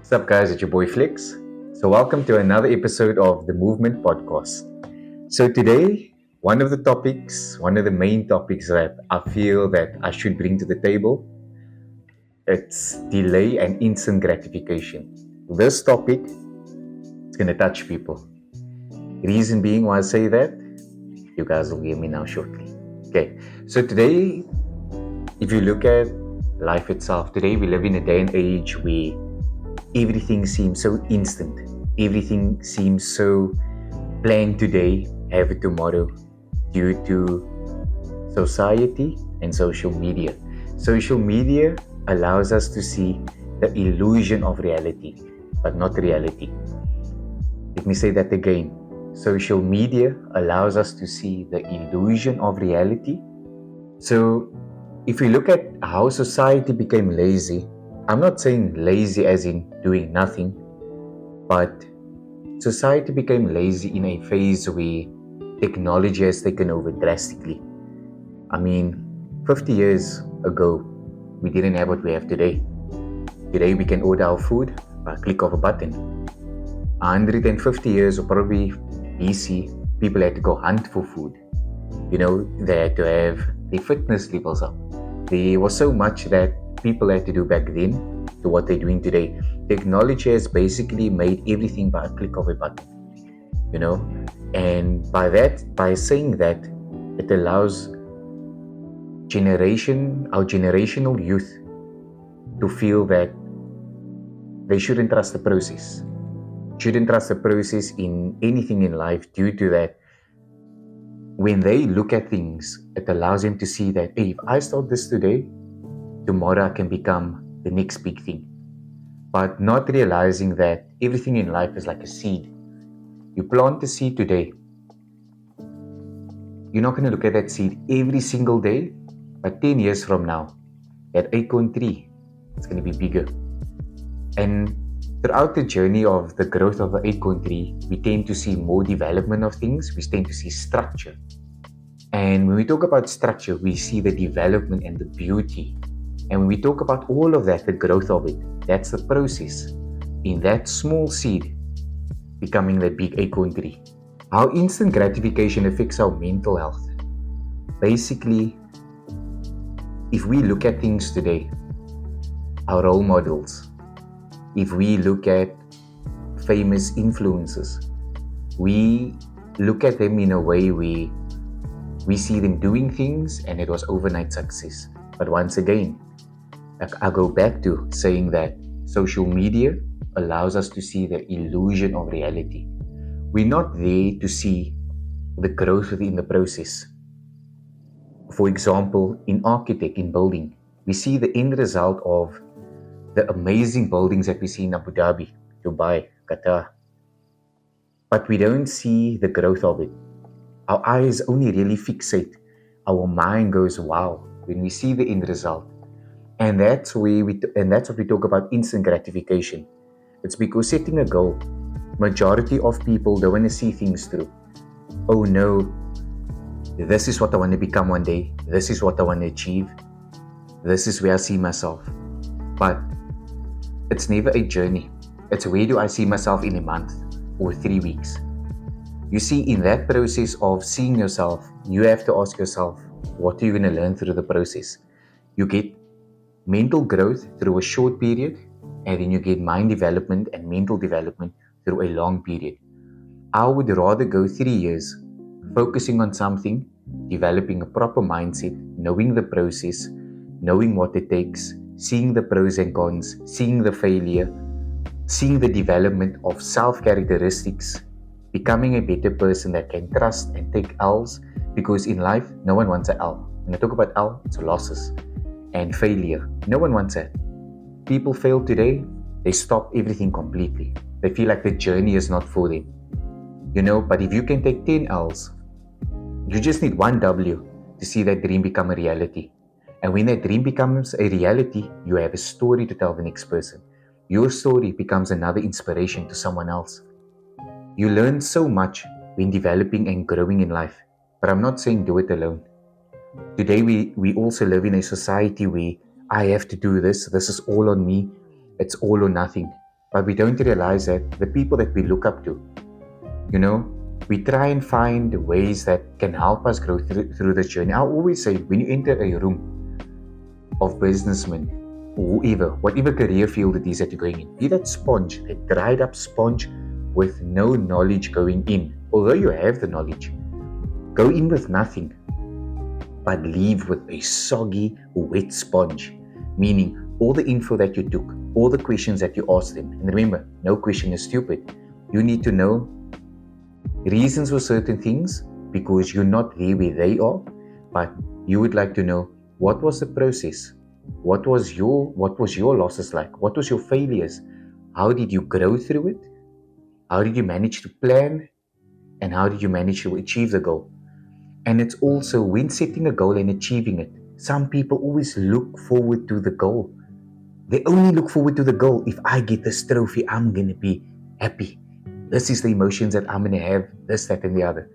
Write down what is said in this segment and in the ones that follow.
What's up, guys? It's your boy Flex. So, welcome to another episode of the Movement Podcast. So, today, one of the main topics that I feel that I should bring to the table, it's delay and instant gratification. This topic is going to touch people. Reason being why I say that, you guys will hear me now shortly. Okay, so today, if you look at life itself, today we live in a day and age where everything seems so instant. Everything seems so planned today, have it tomorrow, due to society and social media. Social media allows us to see the illusion of reality, but not reality. Let me say that again. Social media allows us to see the illusion of reality. So, if we look at how society became lazy, I'm not saying lazy as in doing nothing, but society became lazy in a phase where technology has taken over drastically. I mean, 50 years ago, we didn't have what we have today. Today, we can order our food by a click of a button. 150 years or probably BC, people had to go hunt for food. They had to have their fitness levels up. There was so much that people had to do back then to what they're doing today. Technology has basically made everything by a click of a button, and by saying that, it allows our generational youth to feel that they shouldn't trust the process. Shouldn't trust the process in anything in life, due to that when they look at things, it allows them to see that, hey, if I start this today, tomorrow I can become the next big thing. But not realizing that everything in life is like a seed. You plant the seed today. You're not going to look at that seed every single day, but 10 years from now, that acorn tree, it's going to be bigger. And throughout the journey of the growth of the acorn tree, we tend to see more development of things. We tend to see structure. And when we talk about structure, we see the development and the beauty. And when we talk about all of that, the growth of it, that's the process in that small seed becoming the big acorn tree. How instant gratification affects our mental health. Basically, if we look at things today, our role models, if we look at famous influencers, we look at them in a way where we see them doing things and it was overnight success. But once again, I go back to saying that social media allows us to see the illusion of reality. We're not there to see the growth within the process. For example, in building, we see the end result of the amazing buildings that we see in Abu Dhabi, Dubai, Qatar. But we don't see the growth of it. Our eyes only really fixate. Our mind goes, wow, when we see the end result. And that's what we talk about instant gratification. It's because setting a goal, majority of people don't want to see things through. Oh no, this is what I want to become one day. This is what I want to achieve. This is where I see myself. But it's never a journey. It's where do I see myself in a month or 3 weeks. You see, in that process of seeing yourself, you have to ask yourself, what are you going to learn through the process? You get mental growth through a short period, and then you get mind development and mental development through a long period. I would rather go 3 years focusing on something, developing a proper mindset, knowing the process, knowing what it takes, seeing the pros and cons, seeing the failure, seeing the development of self-characteristics, becoming a better person that can trust and take L's, because in life, no one wants an L. When I talk about L, it's losses and failure. No one wants that. People fail today, they stop everything completely. They feel like the journey is not for them. But if you can take 10 L's, you just need one W to see that dream become a reality. And when that dream becomes a reality, you have a story to tell the next person. Your story becomes another inspiration to someone else. You learn so much when developing and growing in life. But I'm not saying do it alone. Today we also live in a society where I have to do this is all on me, it's all or nothing. but we don't realize that the people that we look up to, we try and find ways that can help us grow through this journey. I always say, when you enter a room of businessmen, whoever, whatever career field it is that you're going in, be that sponge, a dried up sponge with no knowledge going in. Although you have the knowledge, go in with nothing, but leave with a soggy, wet sponge. Meaning, all the info that you took, all the questions that you asked them. And remember, no question is stupid. You need to know reasons for certain things because you're not there where they are, but you would like to know what was the process, what was your losses like, what was your failures, how did you grow through it, how did you manage to plan, and how did you manage to achieve the goal. And it's also when setting a goal and achieving it, some people always look forward to the goal. They only look forward to the goal. If I get this trophy, I'm going to be happy. This is the emotions that I'm going to have, this, that, and the other.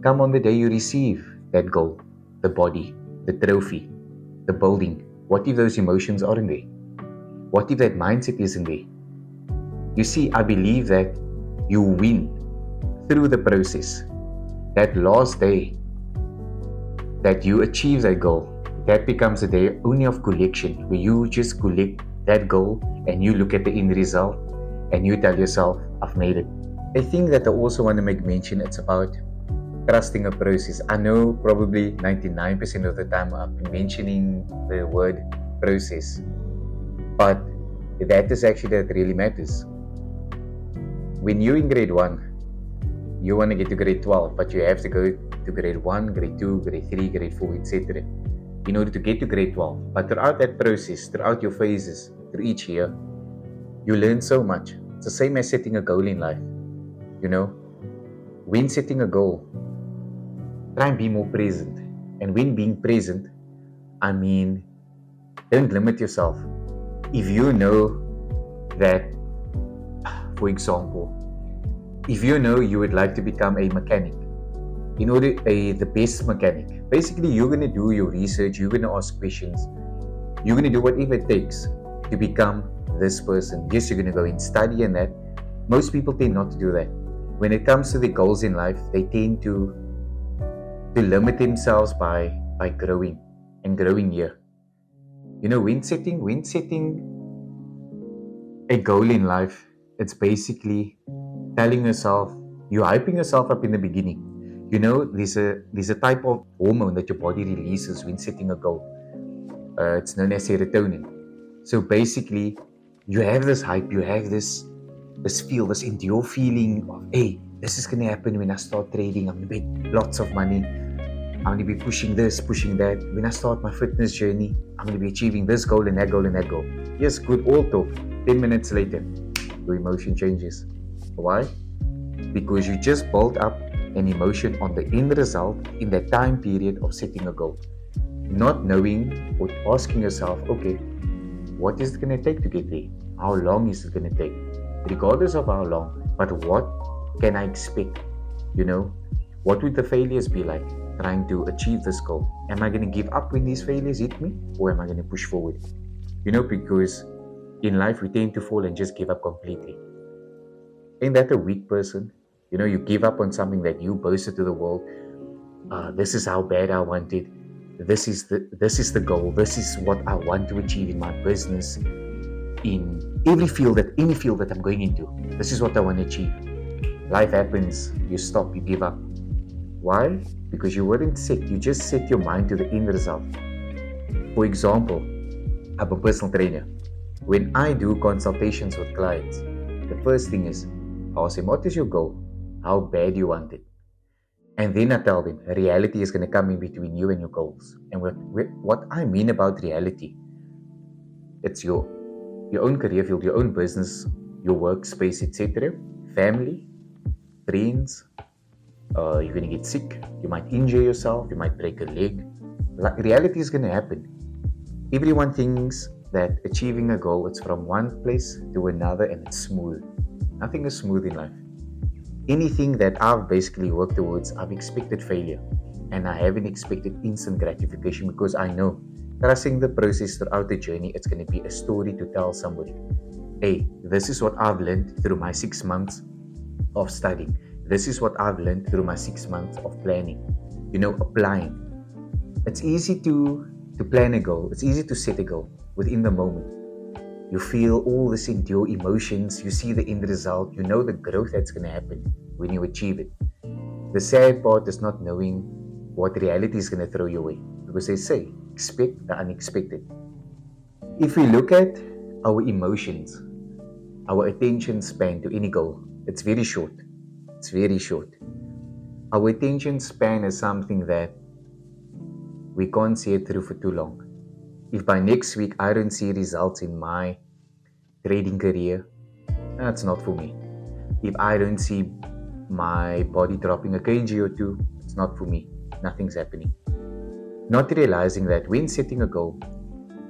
Come on the day you receive that goal, the body, the trophy, the building. What if those emotions aren't there? What if that mindset isn't there? You see, I believe that you win through the process. That last day that you achieve that goal, that becomes a day only of collection, where you just collect that goal and you look at the end result and you tell yourself, I've made it. A thing that I also want to make mention, it's about trusting a process. I know probably 99% of the time I've been mentioning the word process, but that is actually that really matters. When you're in grade 1, you want to get to grade 12, but you have to go to grade 1, grade 2, grade 3, grade 4, etc. in order to get to grade 12. But throughout that process, throughout your phases, through each year, you learn so much. It's the same as setting a goal in life. When setting a goal, try and be more present. And when being present, I mean, don't limit yourself. If you know that, for example, if you know you would like to become a mechanic, the best mechanic, basically you're going to do your research, you're going to ask questions, you're going to do whatever it takes to become this person. Yes, you're going to go and study and that. Most people tend not to do that. When it comes to the goals in life, they tend to limit themselves by growing and growing here. When setting a goal in life, it's basically telling yourself, you're hyping yourself up in the beginning. There's a type of hormone that your body releases when setting a goal. It's known as serotonin. So basically, you have this hype, you have this feel, this endure feeling of, hey, this is going to happen when I start trading. I'm going to make lots of money. I'm going to be pushing this, pushing that. When I start my fitness journey, I'm going to be achieving this goal and that goal and that goal. Yes, good, all talk. 10 minutes later, your emotion changes. Why? Because you just built up an emotion on the end result in that time period of setting a goal. Not knowing or asking yourself, okay, what is it going to take to get there? How long is it going to take? Regardless of how long, but what can I expect? What would the failures be like trying to achieve this goal? Am I going to give up when these failures hit me, or am I going to push forward? Because in life we tend to fall and just give up completely. Ain't that a weak person? You give up on something that you boasted to the world. This is how bad I want it. This is the goal. This is what I want to achieve in my business, in any field that I'm going into. This is what I want to achieve. Life happens. You stop. You give up. Why? Because you weren't set. You just set your mind to the end result. For example, I'm a personal trainer. When I do consultations with clients, the first thing is, I ask them, what is your goal? How bad you want it? And then I tell them, reality is going to come in between you and your goals. And what I mean about reality, it's your own career field, your own business, your workspace, etc. Family, friends. You're going to get sick. You might injure yourself. You might break a leg. Reality is going to happen. Everyone thinks that achieving a goal, it's from one place to another and it's smooth. Nothing is smooth in life. Anything that I've basically worked towards, I've expected failure. And I haven't expected instant gratification because I know trusting the process throughout the journey, it's going to be a story to tell somebody. hey, this is what I've learned through my 6 months of studying. This is what I've learned through my 6 months of planning. Applying. It's easy to plan a goal. It's easy to set a goal within the moment. You feel all this into your emotions. You see the end result. You know the growth that's going to happen when you achieve it. The sad part is not knowing what reality is going to throw your way. Because they say, expect the unexpected. If we look at our emotions, our attention span to any goal, it's very short. It's very short. Our attention span is something that we can't see it through for too long. If by next week I don't see results in my trading career, that's not for me. If I don't see my body dropping a kg or two, it's not for me. Nothing's happening. Not realizing that when setting a goal,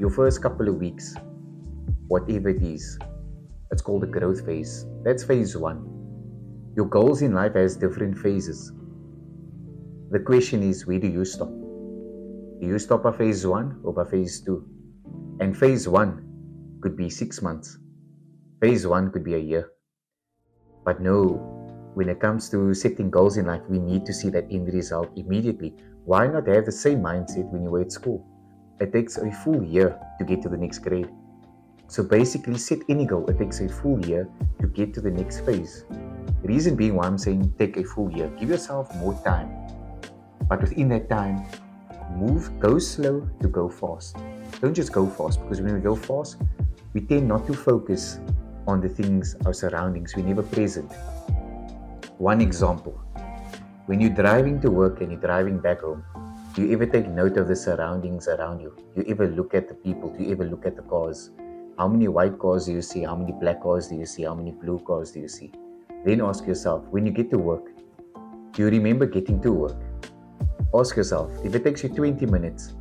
your first couple of weeks, whatever it is, it's called the growth phase. That's phase 1. Your goals in life has different phases. The question is, where do you stop? Do you stop at phase 1 or by phase 2? And phase 1 could be 6 months. Phase 1 could be a year. But no, when it comes to setting goals in life, we need to see that end result immediately. Why not have the same mindset when you were at school? It takes a full year to get to the next grade. So basically, set any goal. It takes a full year to get to the next phase. The reason being why I'm saying take a full year. Give yourself more time. But within that time, go slow to go fast. Don't just go fast, because when we go fast, we tend not to focus on the things, our surroundings. We're never present. One example, when you're driving to work and you're driving back home, do you ever take note of the surroundings around you? Do you ever look at the people? Do you ever look at the cars? How many white cars do you see? How many black cars do you see? How many blue cars do you see? Then ask yourself, when you get to work, do you remember getting to work? Ask yourself, if it takes you 20 minutes,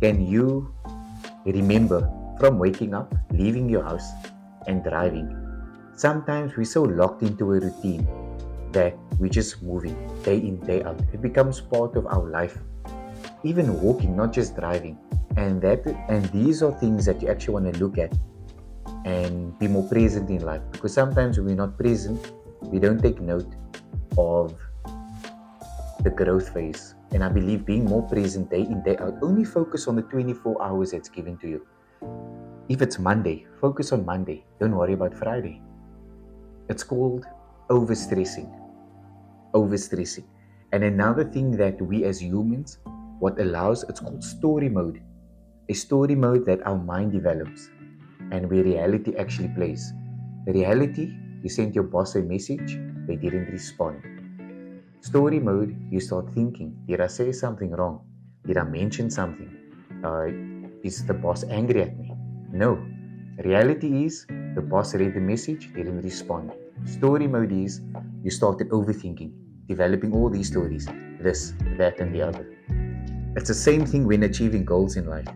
can you remember from waking up, leaving your house, and driving? Sometimes we're so locked into a routine that we're just moving day in, day out. It becomes part of our life. Even walking, not just driving. And these are things that you actually want to look at and be more present in life. Because sometimes when we're not present, we don't take note of the growth phase. And I believe being more present day in, day out, only focus on the 24 hours that's given to you. If it's Monday, focus on Monday. Don't worry about Friday. It's called overstressing. Overstressing. And another thing that we as humans, it's called story mode. A story mode that our mind develops and where reality actually plays. The reality, you sent your boss a message, they didn't respond. Story mode, you start thinking, did I say something wrong? Did I mention something? Is the boss angry at me? No. Reality is, the boss read the message, didn't respond. Story mode is, you started overthinking, developing all these stories, this, that, and the other. It's the same thing when achieving goals in life.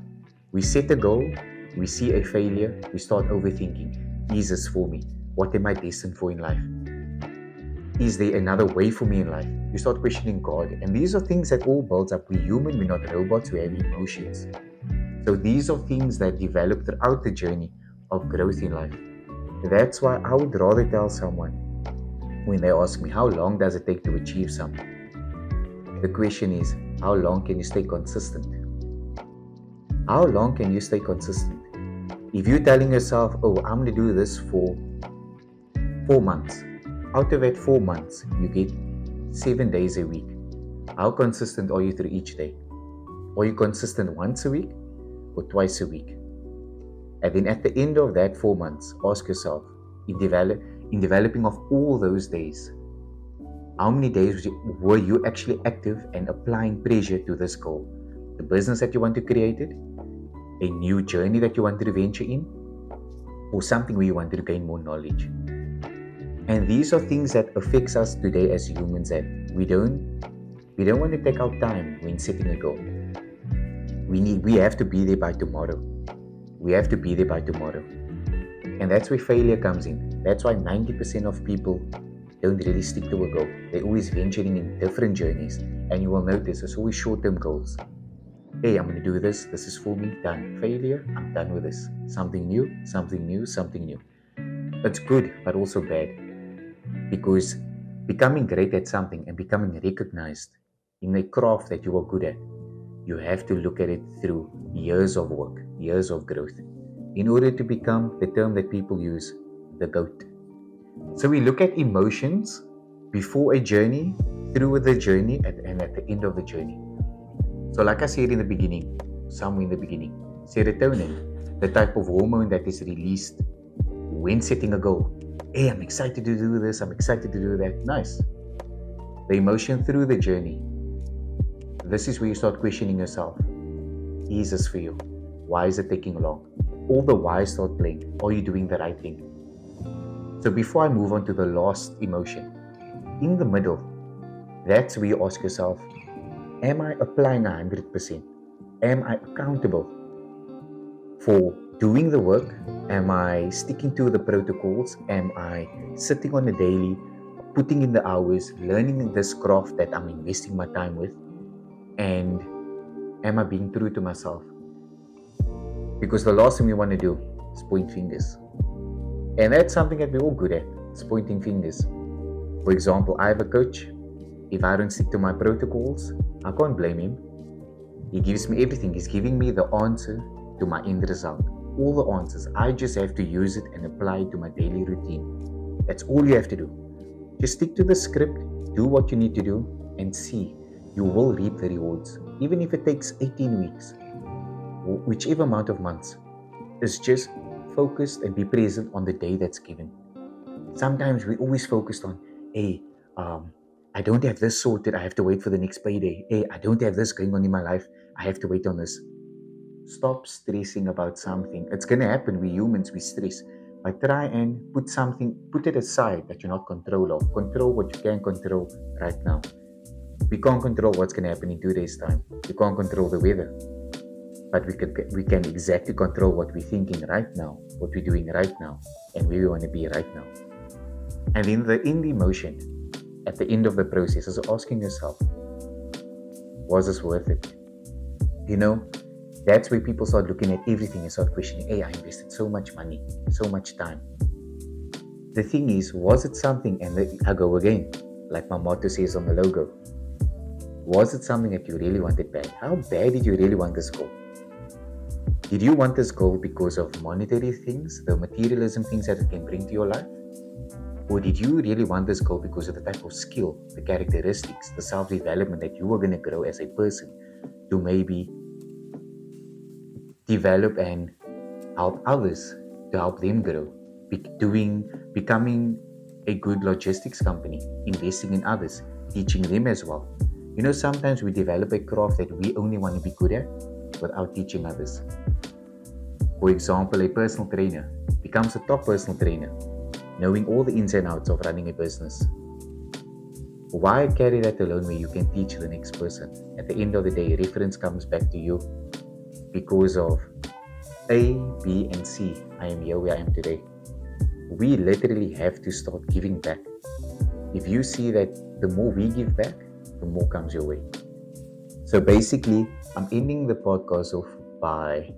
We set a goal, we see a failure, we start overthinking. Is this for me? What am I destined for in life? Is there another way for me in life? You start questioning God. And these are things that all builds up. We're human, we're not robots, we have emotions. So these are things that develop throughout the journey of growth in life. That's why I would rather tell someone when they ask me, how long does it take to achieve something? The question is, how long can you stay consistent? How long can you stay consistent? If you're telling yourself, oh, I'm going to do this for 4 months. Out of that 4 months, you get 7 days a week. How consistent are you through each day? Are you consistent once a week or twice a week? And then at the end of that 4 months, ask yourself, in developing of all those days, how many days were you actually active and applying pressure to this goal? The business that you want to create it, a new journey that you want to venture in, or something where you want to gain more knowledge. And these are things that affects us today as humans, that we don't want to take our time when setting a goal. We have to be there by tomorrow. We have to be there by tomorrow. And that's where failure comes in. That's why 90% of people don't really stick to a goal. They're always venturing in different journeys. And you will notice it's always short-term goals. Hey, I'm going to do this. This is for me. Done. Failure. I'm done with this. Something new, something new, something new. It's good, but also bad, because becoming great at something and becoming recognized in a craft that you are good at, you have to look at it through years of work, years of growth, in order to become the term that people use, the GOAT. So we look at emotions before a journey, through the journey, and at the end of the journey. So, like I said in the beginning, somewhere in the beginning, serotonin, the type of hormone that is released when setting a goal. Hey, I'm excited to do this, I'm excited to do that. Nice. The emotion through the journey. This is where you start questioning yourself. Is this for you? Why is it taking long? All the whys start playing. Are you doing the right thing? So before I move on to the last emotion, in the middle, that's where you ask yourself, am I applying 100%? Am I accountable for doing the work? Am I sticking to the protocols? Am I sitting on a daily, putting in the hours, learning this craft that I'm investing my time with? And am I being true to myself? Because the last thing we want to do is point fingers. And that's something that we're all good at, is pointing fingers. For example, I have a coach. If I don't stick to my protocols, I can't blame him. He gives me everything. He's giving me the answer to my end result. All the answers. I just have to use it and apply it to my daily routine. That's all you have to do. Just stick to the script, do what you need to do, and see. You will reap the rewards. Even if it takes 18 weeks, or whichever amount of months. It's just focused and be present on the day that's given. Sometimes we always focused on, hey, I don't have this sorted, I have to wait for the next payday. Hey, I don't have this going on in my life, I have to wait on this. Stop stressing about something. It's gonna happen. We humans, we stress. But try and put it aside that you're not control of. Control what you can control right now. We can't control what's gonna happen in 2 days' time. We can't control the weather. But we can exactly control what we're thinking right now, what we're doing right now, and where we want to be right now. And in the emotion, at the end of the process, is asking yourself, was this worth it? You know, that's where people start looking at everything and start questioning, hey, I invested so much money, so much time. The thing is, was it something, and I go again, like my motto says on the logo, was it something that you really wanted bad? How bad did you really want this goal? Did you want this goal because of monetary things, the materialism things that it can bring to your life? Or did you really want this goal because of the type of skill, the characteristics, the self-development that you were going to grow as a person to maybe develop and help others, to help them grow, becoming a good logistics company, investing in others, teaching them as well. You know, sometimes we develop a craft that we only want to be good at without teaching others. For example, a personal trainer becomes a top personal trainer, knowing all the ins and outs of running a business. Why carry that alone where you can teach the next person? At the end of the day, reference comes back to you because of A, B, and C. I am here where I am today. We literally have to start giving back. If you see that the more we give back, the more comes your way. So basically, I'm ending the podcast off by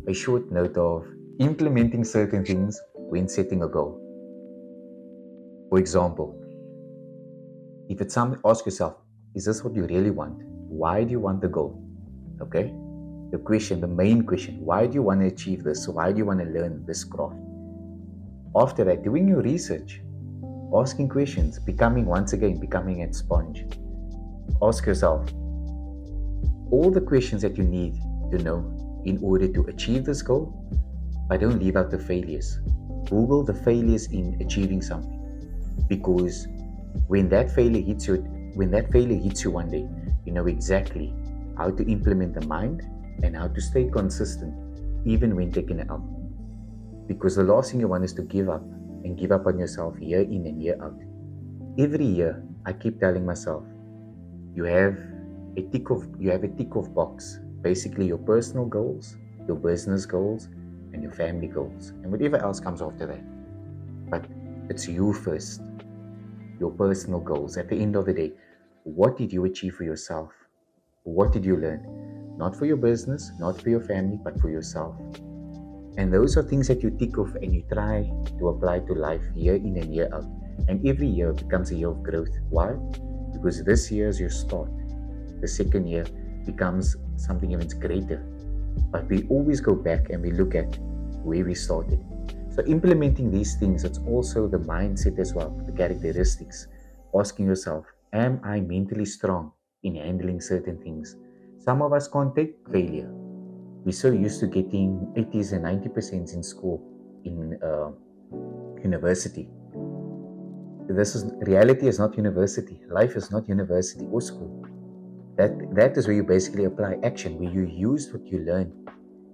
a short note of implementing certain things when setting a goal. For example, if it's something, ask yourself, is this what you really want? Why do you want the goal? Okay? The main question, why do you want to achieve this? Why do you want to learn this craft? After that, doing your research, asking questions, becoming a sponge. Ask yourself all the questions that you need to know in order to achieve this goal, but don't leave out the failures. Google the failures in achieving something, because when that failure hits you one day, you know exactly how to implement the mind and how to stay consistent even when taking it out. Because the last thing you want is to give up on yourself year in and year out. Every year I keep telling myself, you have a tick of box, basically your personal goals, your business goals, and your family goals, and whatever else comes after that. But it's you first, your personal goals. At the end of the day, what did you achieve for yourself? What did you learn? Not for your business, not for your family, but for yourself. And those are things that you tick off and you try to apply to life year in and year out. And every year becomes a year of growth. Why? Because this year is your start. The second year becomes something even greater. But we always go back and we look at where we started. So implementing these things, it's also the mindset as well, the characteristics. Asking yourself, am I mentally strong in handling certain things? Some of us can't take failure. We're so used to getting 80s and 90% in school, in university. This is reality is not university. Life is not university or school. That is where you basically apply action, where you use what you learn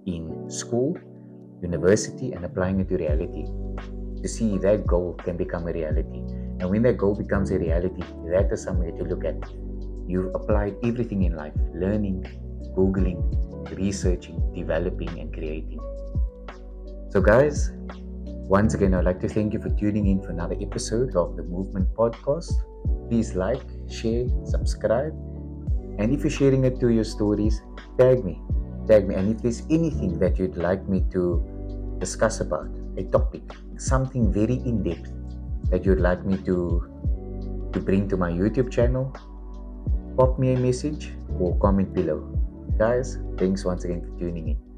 in school, university, and applying it to reality to see that goal can become a reality. And when that goal becomes a reality, that is something that you look at. You've applied everything in life: learning, googling, researching, developing, and creating. So guys, once again, I'd like to thank you for tuning in for another episode of the Movement Podcast. Please like, share, subscribe. And if you're sharing it to your stories, tag me. And if there's anything that you'd like me to discuss about, a topic, something very in-depth that you'd like me to bring to my YouTube channel, pop me a message or comment below. Guys, thanks once again for tuning in.